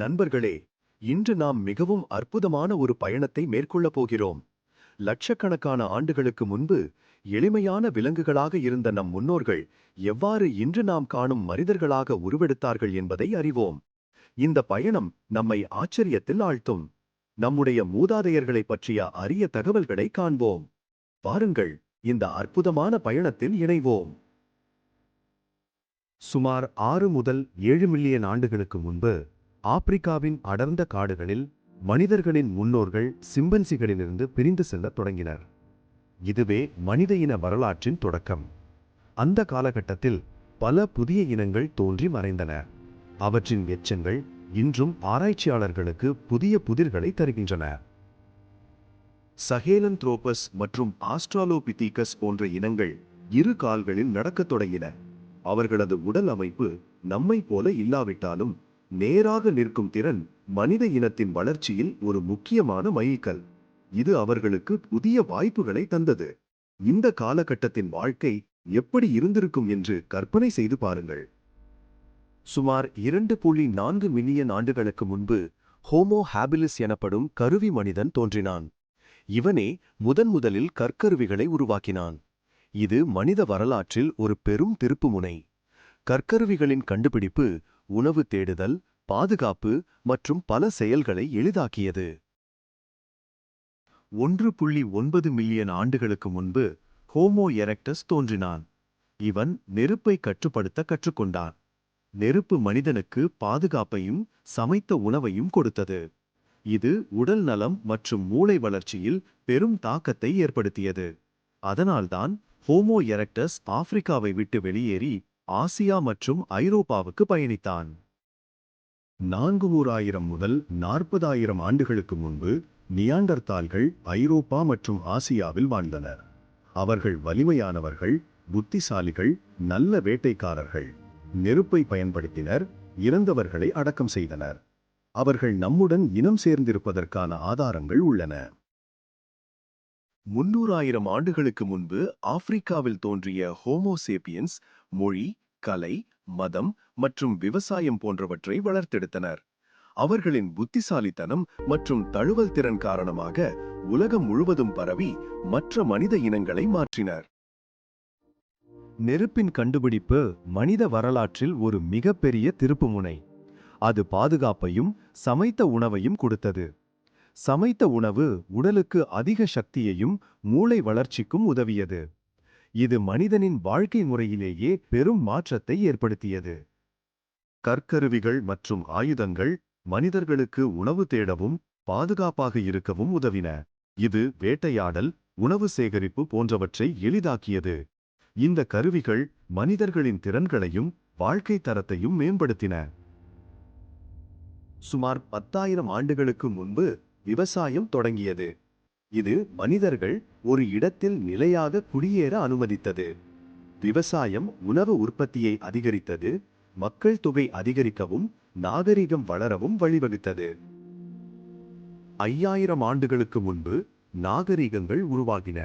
நண்பர்களே, இன்று நாம் மிகவும் அற்புதமான ஒரு பயணத்தை மேற்கொள்ளப் போகிறோம். லட்சக்கணக்கான ஆண்டுகளுக்கு முன்பு எளிமையான விலங்குகளாக இருந்த நம் முன்னோர்கள் எவ்வாறு இன்று நாம் காணும் மனிதர்களாக உருவெடுத்தார்கள் என்பதை அறிவோம். இந்த பயணம் நம்மை ஆச்சரியத்தில் ஆழ்த்தும். நம்முடைய மூதாதையர்களைப் பற்றிய அரிய தகவல்களை காண்போம். வாருங்கள், இந்த அற்புதமான பயணத்தில் இணைவோம். சுமார் 6 முதல் 7 மில்லியன் ஆண்டுகளுக்கு முன்பு ஆப்பிரிக்காவின் அடர்ந்த காடுகளில் மனிதர்களின் முன்னோர்கள் சிம்பன்சிகளிலிருந்து பிரிந்து செல்லத் தொடங்கினர். இதுவே மனித இன வரலாற்றின் தொடக்கம். அந்த காலகட்டத்தில் பல புதிய இனங்கள் தோன்றி மறைந்தன. அவற்றின் எச்சங்கள் இன்றும் ஆராய்ச்சியாளர்களுக்கு புதிய புதிர்களை தருகின்றன. சஹேலன்த்ரோபஸ் மற்றும் ஆஸ்ட்ராலோபிதீகஸ் போன்ற இனங்கள் இரு கால்களில் நடக்கத் தொடங்கின. அவர்களது உடல் அமைப்பு நம்மை போல இல்லாவிட்டாலும் நேராக நிற்கும் திறன் மனித இனத்தின் வளர்ச்சியில் ஒரு முக்கியமான மைல்கல். இது அவர்களுக்கு புதிய வாய்ப்புகளை தந்தது. இந்த காலகட்டத்தின் வாழ்க்கை எப்படி இருந்திருக்கும் என்று கற்பனை செய்து பாருங்கள். சுமார் 2.4 மில்லியன் ஆண்டுகளுக்கு முன்பு ஹோமோ ஹாபிலிஸ் எனப்படும் கருவி மனிதன் தோன்றினான். இவனே முதலில் கற்கருவிகளை உருவாக்கினான். இது மனித வரலாற்றில் ஒரு பெரும் திருப்புமுனை. கற்கருவிகளின் கண்டுபிடிப்பு உணவு தேடுதல், பாதுகாப்பு மற்றும் பல செயல்களை எளிதாக்கியது. 1.9 மில்லியன் ஆண்டுகளுக்கு முன்பு ஹோமோ எரெக்டஸ் தோன்றினான். இவன் நெருப்பை கட்டுப்படுத்த கற்றுக்கொண்டான். நெருப்பு மனிதனுக்கு பாதுகாப்பையும் சமைத்த உணவையும் கொடுத்தது. இது உடல் நலம் மற்றும் மூளை வளர்ச்சியில் பெரும் தாக்கத்தை ஏற்படுத்தியது. அதனால்தான் ஹோமோ எரெக்டஸ் ஆப்பிரிக்காவை விட்டு வெளியேறி ஆசியா மற்றும் ஐரோப்பாவுக்கு பயணித்தான். 400,000 முதல் 40,000 ஆண்டுகளுக்கு முன்பு நியாண்டர்தால்கள் ஐரோப்பா மற்றும் ஆசியாவில் வாழ்ந்தனர். அவர்கள் வலிமையானவர்கள், புத்திசாலிகள், நல்ல வேட்டைக்காரர்கள். நெருப்பை பயன்படுத்தினர், இறந்தவர்களை அடக்கம் செய்தனர். அவர்கள் நம்முடன் இனம் சேர்ந்திருப்பதற்கான ஆதாரங்கள் உள்ளன. 300,000 ஆண்டுகளுக்கு முன்பு ஆப்பிரிக்காவில் தோன்றிய ஹோமோசேபியன்ஸ் மொழி, கலை, மதம் மற்றும் விவசாயம் போன்றவற்றை வளர்த்தெடுத்தனர். அவர்களின் புத்திசாலித்தனம் மற்றும் தழுவல் திறன் காரணமாக உலகம் முழுவதும் பரவி மற்ற மனித இனங்களை மாற்றினர். நெருப்பின் கண்டுபிடிப்பு மனித வரலாற்றில் ஒரு மிகப்பெரிய திருப்புமுனை. அது பாதுகாப்பையும் சமைத்த உணவையும் கொடுத்தது. சமைத்த உணவு உடலுக்கு அதிக சக்தியையும் மூளை வளர்ச்சிக்கும் உதவியது. இது மனிதனின் வாழ்க்கை முறையிலேயே பெரும் மாற்றத்தை ஏற்படுத்தியது. கற்கருவிகள் மற்றும் ஆயுதங்கள் மனிதர்களுக்கு உணவு தேடவும் பாதுகாப்பாக இருக்கவும் உதவின. இது வேட்டையாடல், உணவு சேகரிப்பு போன்றவற்றை எளிதாக்கியது. இந்த கருவிகள் மனிதர்களின் திறன்களையும் வாழ்க்கை தரத்தையும் மேம்படுத்தின. சுமார் 10,000 ஆண்டுகளுக்கு முன்பு விவசாயம் தொடங்கியது. இது மனிதர்கள் ஒரு இடத்தில் நிலையாக குடியேற அனுமதித்தது. விவசாயம் உணவு உற்பத்தியை அதிகரித்தது, மக்கள் தொகை அதிகரிக்கவும் நாகரிகம் வளரவும் வழிவகுத்தது. 5,000 ஆண்டுகளுக்கு முன்பு நாகரிகங்கள் உருவாகின.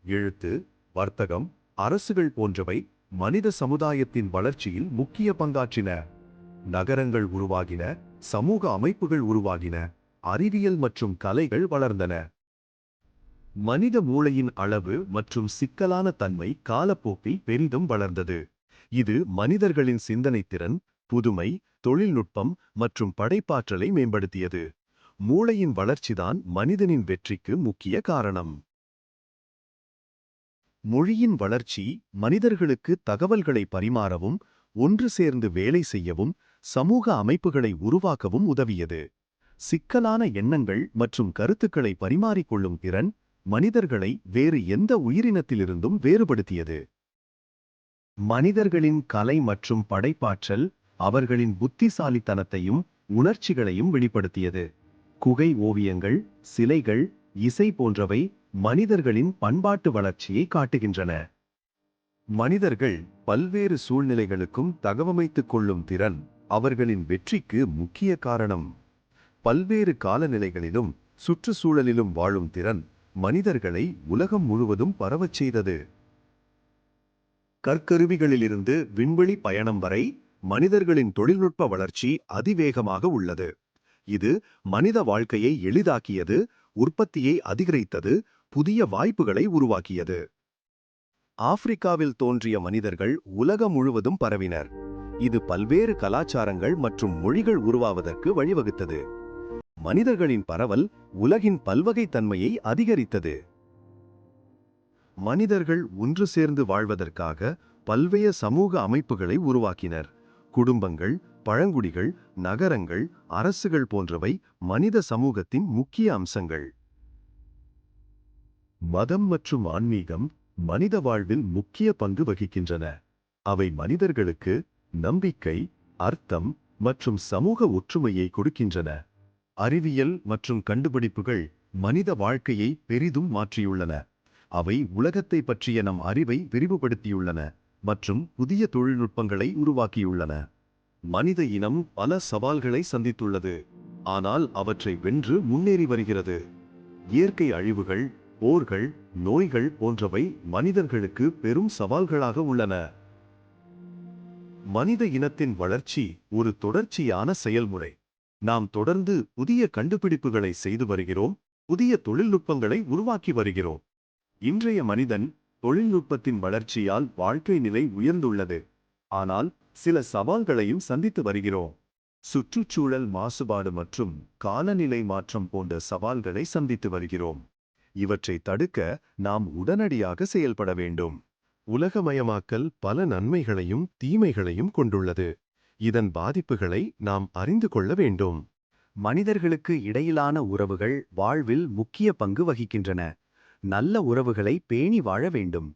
எழுத்து, வர்த்தகம், அரசுகள் போன்றவை மனித சமுதாயத்தின் வளர்ச்சியில் முக்கிய பங்காற்றின. நகரங்கள் உருவாகின, சமூக அமைப்புகள் உருவாகின, அறிவியல் மற்றும் கலைகள் வளர்ந்தன. மனித மூளையின் அளவு மற்றும் சிக்கலான தன்மை காலப்போக்கில் பெரிதும் வளர்ந்தது. இது மனிதர்களின் சிந்தனை திறன், புதுமை, தொழில்நுட்பம் மற்றும் படைப்பாற்றலை மேம்படுத்தியது. மூளையின் வளர்ச்சிதான் மனிதனின் வெற்றிக்கு முக்கிய காரணம். மொழியின் வளர்ச்சி மனிதர்களுக்கு தகவல்களை பரிமாறவும், ஒன்று சேர்ந்து வேலை செய்யவும், சமூக அமைப்புகளை உருவாக்கவும் உதவியது. சிக்கலான எண்ணங்கள் மற்றும் கருத்துக்களை பரிமாறிக்கொள்ளும் திறன் மனிதர்களை வேறு எந்த உயிரினத்திலிருந்தும் வேறுபடுத்தியது. மனிதர்களின் கலை மற்றும் படைப்பாற்றல் அவர்களின் புத்திசாலித்தனத்தையும் உணர்ச்சிகளையும் வெளிப்படுத்தியது. குகை ஓவியங்கள், சிலைகள், இசை போன்றவை மனிதர்களின் பண்பாட்டு வளர்ச்சியை காட்டுகின்றன. மனிதர்கள் பல்வேறு சூழ்நிலைகளுக்கும் தகவமைத்துக் கொள்ளும் திறன் அவர்களின் வெற்றிக்கு முக்கிய காரணம். பல்வேறு காலநிலைகளிலும் சுற்றுச்சூழலிலும் வாழும் திறன் மனிதர்களை உலகம் முழுவதும் பரவச் செய்தது. கற்கருவிகளிலிருந்து விண்வெளி பயணம் வரை மனிதர்களின் தொழில்நுட்ப வளர்ச்சி அதிவேகமாக உள்ளது. இது மனித வாழ்க்கையை எளிதாக்கியது, உற்பத்தியை அதிகரித்தது, புதிய வாய்ப்புகளை உருவாக்கியது. ஆப்பிரிக்காவில் தோன்றிய மனிதர்கள் உலகம் முழுவதும் பரவினர். இது பல்வேறு கலாச்சாரங்கள் மற்றும் மொழிகள் உருவாவதற்கு வழிவகுத்தது. மனிதர்களின் பரவல் உலகின் பல்வகைத்தன்மையை அதிகரித்தது. மனிதர்கள் ஒன்று சேர்ந்து வாழ்வதற்காக பல்வேறு சமூக அமைப்புகளை உருவாக்கினர். குடும்பங்கள், பழங்குடிகள், நகரங்கள், அரசுகள் போன்றவை மனித சமூகத்தின் முக்கிய அம்சங்கள். மதம் மற்றும் ஆன்மீகம் மனித வாழ்வில் முக்கிய பங்கு வகிக்கின்றன. அவை மனிதர்களுக்கு நம்பிக்கை, அர்த்தம் மற்றும் சமூக ஒற்றுமையை கொடுக்கின்றன. அறிவியல் மற்றும் கண்டுபிடிப்புகள் மனித வாழ்க்கையை பெரிதும் மாற்றியுள்ளன. அவை உலகத்தை பற்றிய நம் அறிவை விரிவுபடுத்தியுள்ளன மற்றும் புதிய தொழில்நுட்பங்களை உருவாக்கியுள்ளன. மனித இனம் பல சவால்களை சந்தித்துள்ளது, ஆனால் அவற்றை வென்று முன்னேறி வருகிறது. இயற்கை அழிவுகள், போர்கள், நோய்கள் போன்றவை மனிதர்களுக்கு பெரும் சவால்களாக உள்ளன. மனித இனத்தின் வளர்ச்சி ஒரு தொடர்ச்சியான செயல்முறை. நாம் தொடர்ந்து புதிய கண்டுபிடிப்புகளை செய்து வருகிறோம், புதிய தொழில்நுட்பங்களை உருவாக்கி வருகிறோம். இன்றைய மனிதன் தொழில்நுட்பத்தின் வளர்ச்சியால் வாழ்க்கை நிலை உயர்ந்துள்ளது, ஆனால் சில சவால்களையும் சந்தித்து வருகிறோம். சுற்றுச்சூழல் மாசுபாடு மற்றும் காலநிலை மாற்றம் போன்ற சவால்களை சந்தித்து வருகிறோம். இவற்றை தடுக்க நாம் உடனடியாக செயல்பட வேண்டும். உலகமயமாக்கல் பல நன்மைகளையும் தீமைகளையும் கொண்டுள்ளது. இதன் பாதிப்புகளை நாம் அறிந்து கொள்ள வேண்டும். மனிதர்களுக்கு இடையிலான உறவுகள் வாழ்வில் முக்கிய பங்கு வகிக்கின்றன. நல்ல உறவுகளை பேணி வாழ வேண்டும்.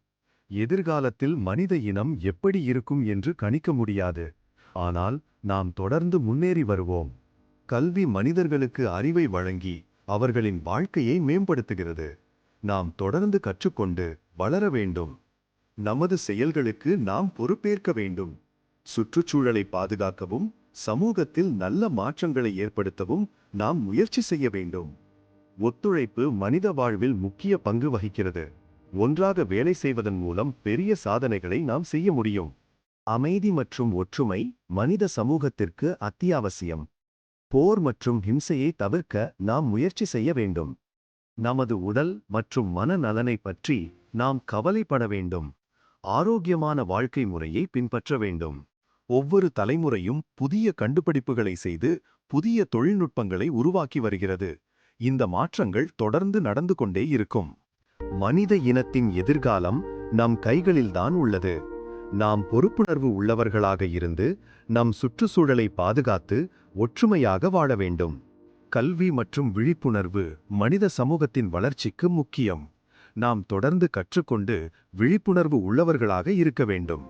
எதிர்காலத்தில் மனித இனம் எப்படி இருக்கும் என்று கணிக்க முடியாது, ஆனால் நாம் தொடர்ந்து முன்னேறி வருவோம். கல்வி மனிதர்களுக்கு அறிவை வழங்கி அவர்களின் வாழ்க்கையை மேம்படுத்துகிறது. நாம் தொடர்ந்து கற்றுக்கொண்டு வளர வேண்டும். நமது செயல்களுக்கு நாம் பொறுப்பேற்க வேண்டும். சுற்றுச்சூழலை பாதுகாக்கவும் சமூகத்தில் நல்ல மாற்றங்களை ஏற்படுத்தவும் நாம் முயற்சி செய்ய வேண்டும். ஒத்துழைப்பு மனித வாழ்வில் முக்கிய பங்கு வகிக்கிறது. ஒன்றாக வேலை செய்வதன் மூலம் பெரிய சாதனைகளை நாம் செய்ய முடியும். அமைதி மற்றும் ஒற்றுமை மனித சமூகத்திற்கு அத்தியாவசியம். போர் மற்றும் ஹிம்சையை தவிர்க்க நாம் முயற்சி செய்ய வேண்டும். நமது உடல் மற்றும் மனநலனை பற்றி நாம் கவலைப்பட வேண்டும். ஆரோக்கியமான வாழ்க்கை முறையை பின்பற்ற வேண்டும். ஒவ்வொரு தலைமுறையும் புதிய கண்டுபிடிப்புகளை செய்து புதிய தொழில்நுட்பங்களை உருவாக்கி வருகிறது. இந்த மாற்றங்கள் தொடர்ந்து நடந்து கொண்டே இருக்கும். மனித இனத்தின் எதிர்காலம் நம் கைகளில்தான் உள்ளது. நாம் பொறுப்புணர்வு உள்ளவர்களாக இருந்து நம் சுற்றுச்சூழலை பாதுகாத்து ஒற்றுமையாக வாழ வேண்டும். கல்வி மற்றும் விழிப்புணர்வு மனித சமூகத்தின் வளர்ச்சிக்கு முக்கியம். நாம் தொடர்ந்து கற்றுக்கொண்டு விழிப்புணர்வு உள்ளவர்களாக இருக்க வேண்டும்.